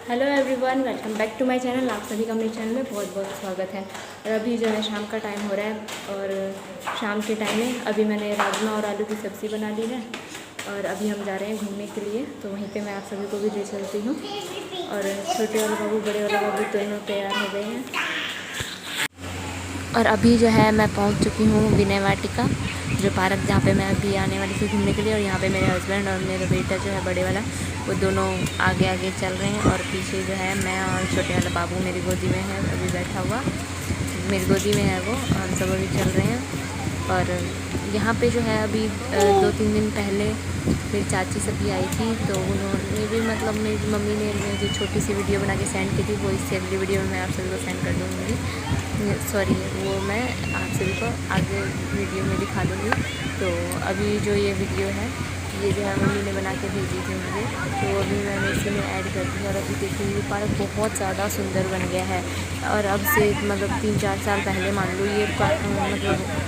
Hello everyone, welcome back to my channel. आप सभी का मेरे चैनल में बहुत बहुत स्वागत है। और अभी जो है शाम का टाइम हो रहा है और शाम के टाइम में अभी मैंने राजमा और आलू की सब्ज़ी बना ली है और अभी हम जा रहे हैं घूमने के लिए। तो वहीं पे मैं आप सभी को भी ले चलती हूँ। और छोटे वाले बाबू बड़े वाले बाबू दोनों तैयार हो गए हैं और अभी जो है मैं पहुँच चुकी हूँ विनय वाटिका, जो पार्क जहाँ पे मैं अभी आने वाली थी घूमने के लिए। और यहाँ पे मेरे हस्बैंड और मेरा बेटा जो है बड़े वाला, वो दोनों आगे आगे चल रहे हैं और पीछे जो है मैं और छोटे वाला बाबू मेरी गोदी में है अभी बैठा हुआ, मेरी गोदी में है वो। हम सब अभी चल रहे हैं। और यहाँ पे जो है अभी 2-3 दिन पहले मेरी चाची सभी आई थी, तो उन्होंने भी मतलब मेरी मम्मी ने मुझे छोटी सी वीडियो बना के सेंड की थी। वो इससे अगली वीडियो में मैं आप सभी को सेंड कर दूँगी। सॉरी, वो मैं आप सभी को आगे वीडियो में दिखा दूँगी। तो अभी जो ये वीडियो है, ये जो है मम्मी ने बना के भेजी थी मुझे, तो अभी मैंने इसी में ऐड कर दी। और अभी देखिए ये पार्क बहुत ज़्यादा सुंदर बन गया है। और अब से मतलब 3-4 साल पहले मान लो ये मतलब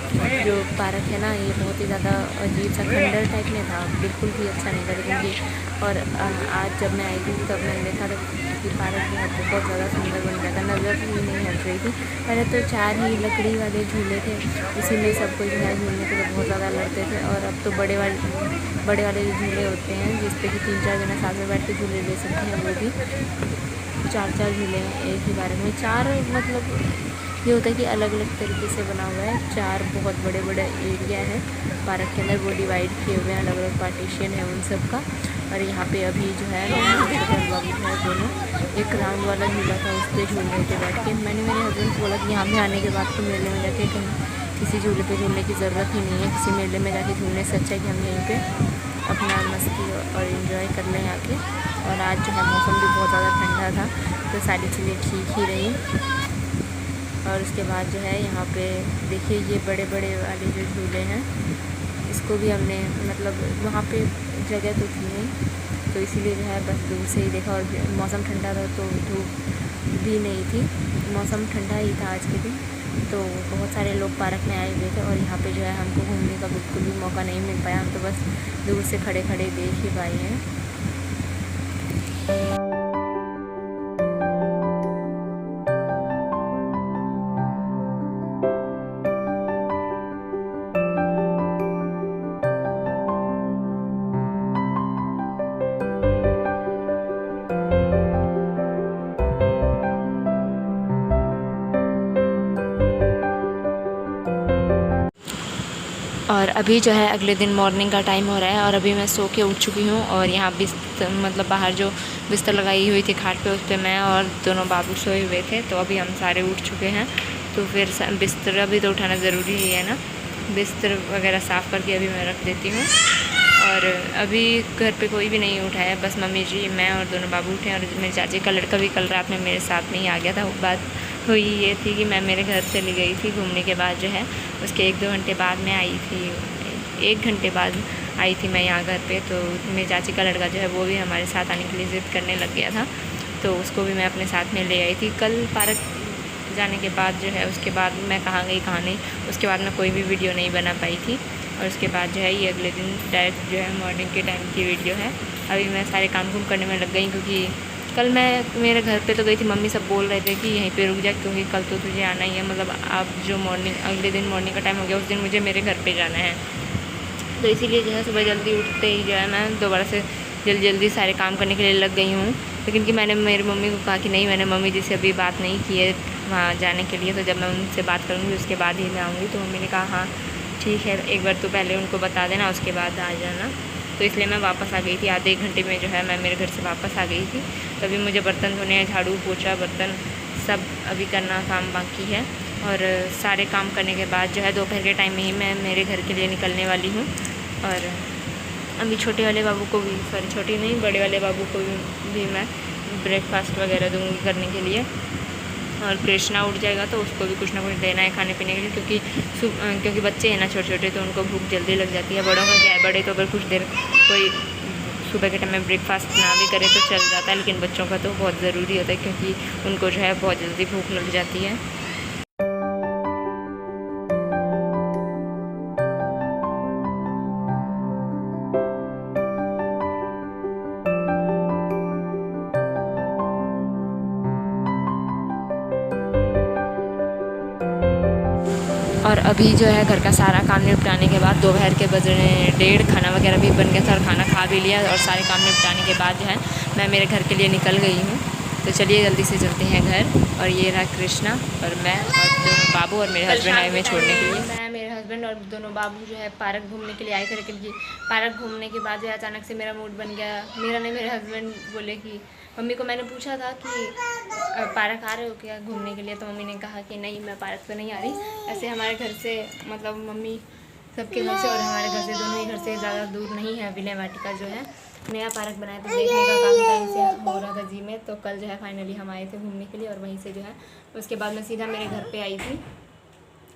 जो पार्क है ना, ये बहुत ही ज़्यादा अजीब सा खंडर टाइप में था, बिल्कुल भी अच्छा नहीं था। लेकिन ये और आज जब मैं आई थी तब मैंने देखा था कि पार्क जो है बहुत ज़्यादा सुंदर बन गया था, नज़र ही नहीं हट रही थी। पहले तो 4 ही लकड़ी वाले झूले थे, उसी में सब कोई जो है झूलने के लिए बहुत ज़्यादा लड़ते थे। और अब तो बड़े वाले जो झूले होते हैं जिस पे कि 3-4 जना साथ में बैठ के झूले ले सकते हैं, वो भी 4-4 झूले हैं एक ही बारे में। 4 मतलब ये होता है कि अलग अलग तरीके से बना हुआ है। 4 बहुत बड़े बड़े एरिया है पार्क के अंदर, वो डिवाइड किए हुए हैं, अलग अलग पार्टीशन है उन सब का। और यहाँ पे अभी जो है बाबू है दोनों, एक राउंड वाला झूला था उस पर झूल रहे थे बैठ के। मैंने मेरे हस्बैंड को बोला कि यहाँ पे आने के बाद तो मेले में जाके कहीं किसी झूले पे झूलने की ज़रूरत ही नहीं है, किसी मेले में जाके झूलने से अच्छा है कि हम यहीं पे अपना मस्ती और इन्जॉय कर लें आके। और आज जो है मौसम भी बहुत ज़्यादा ठंडा था, तो सारी चीज़ें ठीक ही रही। और उसके बाद जो है यहाँ पे देखिए ये बड़े बड़े वाले जो झूले हैं, इसको भी हमने मतलब वहाँ पे जगह तो थी नहीं, तो इसीलिए जो है बस दूर से ही देखा। और मौसम ठंडा था तो धूप भी नहीं थी, मौसम ठंडा ही था आज के दिन। तो बहुत सारे लोग पार्क में आए हुए थे और यहाँ पे जो है हमको घूमने का बिल्कुल भी मौका नहीं मिल पाया, हम तो बस दूर से खड़े खड़े देख ही पाए हैं। और अभी जो है अगले दिन मॉर्निंग का टाइम हो रहा है और अभी मैं सो के उठ चुकी हूँ। और यहाँ बिस्तर मतलब बाहर जो बिस्तर लगाई हुई थी खाट पे, उस पर मैं और दोनों बाबू सोए हुए थे। तो अभी हम सारे उठ चुके हैं, तो फिर बिस्तर अभी तो उठाना ज़रूरी ही है ना। बिस्तर वगैरह साफ़ करके अभी मैं रख देती हूँ। और अभी घर पे कोई भी नहीं उठा है, बस मम्मी जी, मैं और दोनों बाबू उठे हैं। और मेरे चाची का लड़का भी कल रात में मेरे साथ में ही आ गया था। वो बात हुई ये थी कि मैं मेरे घर चली गई थी घूमने के बाद, जो है उसके 1-2 घंटे बाद मैं आई थी, 1 घंटे बाद आई थी मैं यहाँ घर पे। तो मेरी चाची का लड़का जो है वो भी हमारे साथ आने के लिए ज़िद करने लग गया था, तो उसको भी मैं अपने साथ में ले आई थी। कल पार्क जाने के बाद जो है उसके बाद मैं कहाँ गई कहाँ नहीं, उसके बाद मैं कोई भी वीडियो नहीं बना पाई थी। और उसके बाद जो है ये अगले दिन डायरेक्ट जो है मॉर्निंग के टाइम की वीडियो है। अभी मैं सारे काम करने में लग गई, क्योंकि कल मैं मेरे घर पे तो गई थी, मम्मी सब बोल रहे थे कि यहीं पे रुक जा क्योंकि कल तो तुझे आना ही है। मतलब आप जो मॉर्निंग अगले दिन मॉर्निंग का टाइम हो गया, उस दिन मुझे मेरे घर पे जाना है। तो इसीलिए जो है सुबह जल्दी उठते ही जो है मैं दोबारा से जल्दी सारे काम करने के लिए लग गई हूँ। लेकिन कि मैंने मेरी मम्मी को कहा कि नहीं, मैंने मम्मी जी से अभी बात नहीं की है वहाँ जाने के लिए, तो जब मैं उनसे बात करूँगी उसके बाद ही मैं आऊँगी। तो मम्मी ने कहा हाँ ठीक है, एक बार तो पहले उनको बता देना, उसके बाद आ जाना। तो इसलिए मैं वापस आ गई थी, आधे 1 घंटे में जो है मैं मेरे घर से वापस आ गई थी। तभी मुझे बर्तन धोने, झाड़ू पोछा बर्तन सब अभी करना काम बाकी है। और सारे काम करने के बाद जो है दोपहर के टाइम में ही मैं मेरे घर के लिए निकलने वाली हूँ। और अभी छोटे वाले बाबू को भी, सॉरी छोटी नहीं, बड़े वाले बाबू को भी मैं ब्रेकफास्ट वगैरह दूँगी करने के लिए। और कृष्णा उठ जाएगा तो उसको भी कुछ ना कुछ देना है खाने पीने के लिए, क्योंकि बच्चे हैं ना छोटे छोटे, तो उनको भूख जल्दी लग जाती है। बड़ों का क्या है, बड़े तो अगर कुछ देर कोई सुबह के टाइम में ब्रेकफास्ट ना भी करे तो चल जाता है, लेकिन बच्चों का तो बहुत ज़रूरी होता है, क्योंकि उनको जो है बहुत जल्दी भूख लग जाती है। और अभी जो है घर का सारा काम निपटाने के बाद दोपहर के बज रहे हैं 1:30, खाना वगैरह भी बन गया था और खाना खा भी लिया और सारे काम निपटाने के बाद जो है मैं मेरे घर के लिए निकल गई हूँ। तो चलिए जल्दी से चलते हैं घर। और ये रहा कृष्णा और मैं और दोनों बाबू और मेरे हस्बैंड आए हुए छोड़ने के लिए। मैं, मेरे हस्बैंड और दोनों बाबू जो है पार्क घूमने के लिए आए थे, लेकिन पार्क घूमने के बाद जो है अचानक से मेरा मूड बन गया। मेरा नहीं, मेरे हस्बैंड बोले कि मम्मी को मैंने पूछा था कि पार्क आ रहे हो क्या घूमने के लिए, तो मम्मी ने कहा कि नहीं मैं पार्क तो नहीं आ रही। ऐसे हमारे घर से मतलब मम्मी सबके घर से और हमारे घर से दोनों ही घर से ज़्यादा दूर नहीं है विनय वाटिका जो है नया पार्क बनाया था, देखने का काफ़ी टाइम से हो रहा था जी में। तो कल जो है फाइनली हम आए थे घूमने के लिए और वहीं से जो है उसके बाद मैं सीधा मेरे घर पे आई थी।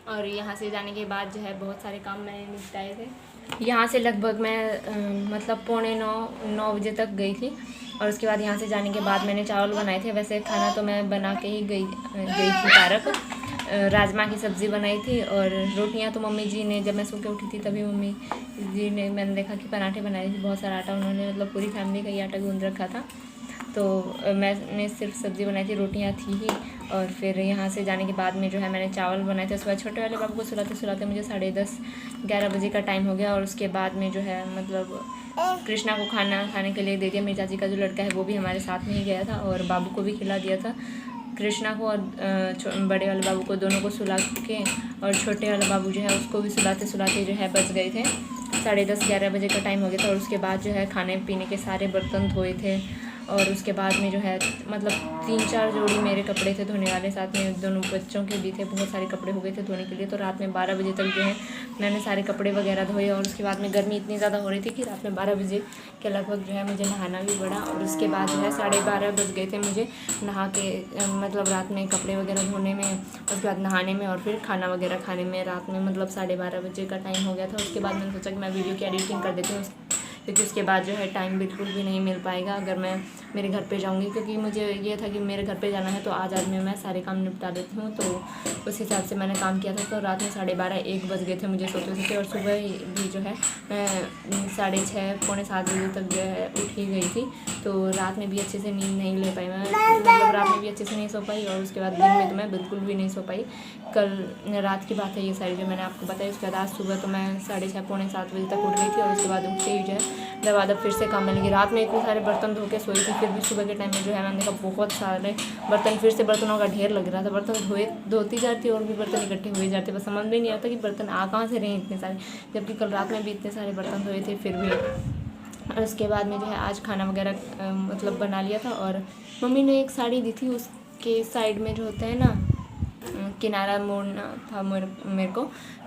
और यहाँ से जाने के बाद जो है बहुत सारे काम मैंने निपटाए थे। यहाँ से लगभग मैं मतलब 8:45-9 बजे तक गई थी और उसके बाद यहाँ से जाने के बाद मैंने चावल बनाए थे। वैसे खाना तो मैं बना के ही गई थी पार्क। राजमा की सब्ज़ी बनाई थी और रोटियां तो मम्मी जी ने, जब मैं सो के उठी थी तभी मम्मी जी ने, मैंने देखा कि पराठे बनाए थे। बहुत सारा आटा उन्होंने मतलब पूरी फैमिली का ही आटा गूंद रखा था। तो मैंने सिर्फ सब्ज़ी बनाई थी, रोटियां थी ही। और फिर यहाँ से जाने के बाद में जो है मैंने चावल बनाए थे। उसके बाद छोटे वाले बाबू को सुलाते मुझे 10:30-11 बजे का टाइम हो गया। और उसके बाद में जो है मतलब कृष्णा को खाना खाने के लिए दे दिया। मेरी चाची का जो लड़का है वो भी हमारे साथ में ही गया था और बाबू को भी खिला दिया था, कृष्णा को और बड़े वाले बाबू को, दोनों को सुला के। और छोटे वाला बाबू जो है उसको भी सुलाते जो है बज गए थे 10:30-11 बजे का टाइम हो गया था। और उसके बाद जो है खाने पीने के सारे बर्तन धोए थे। और उसके बाद में जो है मतलब 3-4 जोड़ी मेरे कपड़े थे धोने वाले, साथ में दोनों बच्चों के भी थे। बहुत सारे कपड़े हो गए थे धोने के लिए। तो रात में 12 बजे तक जो है मैंने सारे कपड़े वगैरह धोए। और उसके बाद में गर्मी इतनी ज़्यादा हो रही थी कि रात में 12 बजे के लगभग जो है मुझे नहाना भी पड़ा। और उसके बाद जो है 12:30 बज गए थे मुझे नहा के मतलब रात में कपड़े वगैरह धोने में, उसके बाद नहाने में और फिर खाना वगैरह खाने में। रात में मतलब 12:30 बजे का टाइम हो गया था। उसके बाद मैंने सोचा कि मैं वीडियो की एडिटिंग कर देती हूँ, क्योंकि उसके बाद जो है टाइम बिल्कुल भी नहीं मिल पाएगा अगर मैं मेरे घर पे जाऊंगी। क्योंकि मुझे ये था कि मेरे घर पे जाना है तो आज में मैं सारे काम निपटा देती हूँ। तो उस हिसाब से मैंने काम किया था। तो रात में 12:30-1 बज गए थे मुझे सोते। और सुबह भी जो है मैं 6:30-6:45 बजे तक जो है उठ ही गई थी। तो रात में भी अच्छे से नींद नहीं ले पाई मैं, मतलब रात में भी अच्छे से नहीं सो पाई। और उसके बाद दिन में तो मैं बिल्कुल भी नहीं सो पाई। कल रात की बात है ये सारी जो मैंने आपको बताई। उसके बाद आज सुबह तो मैं 6:30-6:45 बजे तक उठ गई थी। और उसके बाद उठते ही जो है दरवाज़ा फिर से काम में लगी। रात में इतने सारे बर्तन धो के सोई थी, फिर भी सुबह के टाइम में जो है मैंने देखा बहुत सारे बर्तन, फिर से बर्तनों का ढेर लग रहा था। बर्तन धोती जाती और भी बर्तन इकट्ठे हुए जाते, बस समझ में नहीं आता कि बर्तन आ कहाँ से रहे इतने सारे, जबकि कल रात में भी इतने सारे बर्तन धोए थे फिर भी। और उसके बाद में जो है आज खाना वगैरह मतलब बना लिया था। और मम्मी ने एक साड़ी दी थी, उसके साइड में जो होता है ना किनारा मोड़ना था मेरे को,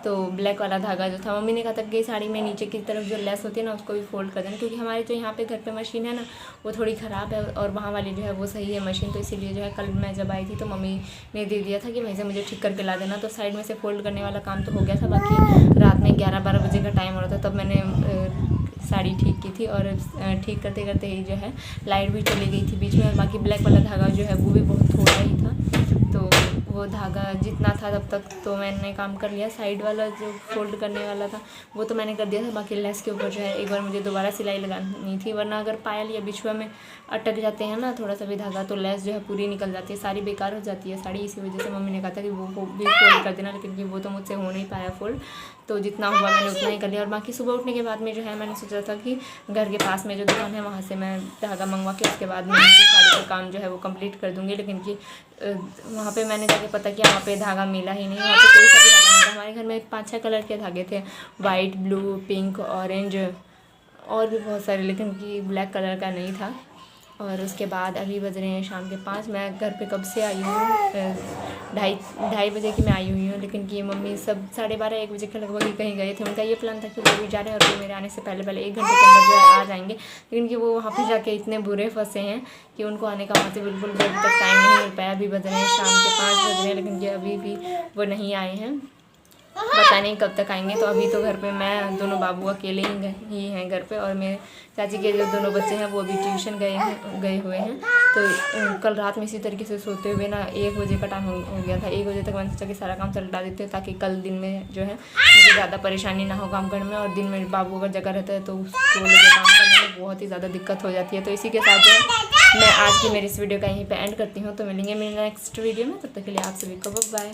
तो ब्लैक वाला धागा जो था मम्मी ने कहा था कि साड़ी में नीचे की तरफ जो लेस होती है ना उसको भी फोल्ड कर देना, क्योंकि हमारे जो यहाँ पे घर पे मशीन है ना वो थोड़ी ख़राब है और वहाँ वाली जो है वो सही है मशीन। तो इसीलिए जो है कल मैं जब आई थी तो मम्मी ने दे दिया था कि वहीं से मुझे ठीक करके ला देना। तो साइड में से फोल्ड करने वाला काम तो हो गया था, बाकी रात में 11-12 बजे का टाइम हो रहा था तब मैंने साड़ी ठीक की थी। और ठीक करते करते ही जो है लाइट भी चली गई थी बीच में। और बाकी ब्लैक वाला धागा जो है वो भी बहुत थोड़ा ही था, तो वो धागा जितना था तब तक तो मैंने काम कर लिया। साइड वाला जो फोल्ड करने वाला था वो तो मैंने कर दिया था, बाकी लेस के ऊपर जो है एक बार मुझे दोबारा सिलाई लगानी थी, वरना अगर पायल या बिछुआ में अटक जाते हैं ना थोड़ा सा भी धागा तो लेस जो है पूरी निकल जाती है, सारी बेकार हो जाती है साड़ी। इसी वजह से मम्मी ने कहा था कि वो भी फोल्ड कर देना, लेकिन वो तो मुझसे हो नहीं पाया फोल्ड। तो जितना हुआ मैंने उतना ही कर लिया। और बाकी सुबह उठने के बाद में जो है मैंने सोचा था कि घर के पास में जो दुकान है वहाँ से मैं धागा मंगवा के उसके बाद में साड़ी का काम जो है वो कंप्लीट कर दूँगी। लेकिन कि वहाँ पे मैंने जाके पता किया वहाँ पे धागा मिला ही नहीं, वहाँ पे कोई सा भी धागा नहीं था। हमारे घर में 5-6 कलर के धागे थे, वाइट, ब्लू, पिंक, ऑरेंज और भी बहुत सारे, लेकिन कि ब्लैक कलर का नहीं था। और उसके बाद अभी बज रहे हैं शाम के 5। मैं घर पे कब से आई हूँ 2:30 बजे की मैं आई हुई हूँ, लेकिन कि मम्मी सब 12:30-1 बजे के लगभग ही कहीं गए थे। उनका ये प्लान था कि वो भी जा रहे हैं और वो मेरे आने से पहले 1 घंटे के अंदर जो है आ जाएंगे, लेकिन कि वो वहाँ पे जाके इतने बुरे फंसे हैं कि उनको आने का वहाँ से बिल्कुल अभी तक टाइम नहीं मिल पाया। अभी बज रहे हैं शाम के 5 बज रहे हैं, लेकिन कि अभी भी वो नहीं आए हैं, पता नहीं कब तक आएंगे। तो अभी तो घर पे मैं दोनों बाबू अकेले ही हैं घर पे, और मेरे चाची के जो दोनों बच्चे हैं वो भी ट्यूशन गए हुए हैं। तो कल रात में इसी तरीके से सोते हुए ना 1 बजे का टाइम हो गया था। 1 बजे तक मैंने सोचा कि सारा काम चलता देते हैं ताकि कल दिन में जो है मुझे ज़्यादा परेशानी ना हो काम करने में। और दिन में बाबू अगर जगह रहता है तो उसको लेकर काम करने में बहुत ही ज़्यादा दिक्कत हो जाती है। तो इसी के साथ जो है मैं आज की मेरी इस वीडियो का यहीं पर एंड करती हूँ। तो मिलेंगे मेरे नेक्स्ट वीडियो में, तब तक के लिए आप सभी को बाय।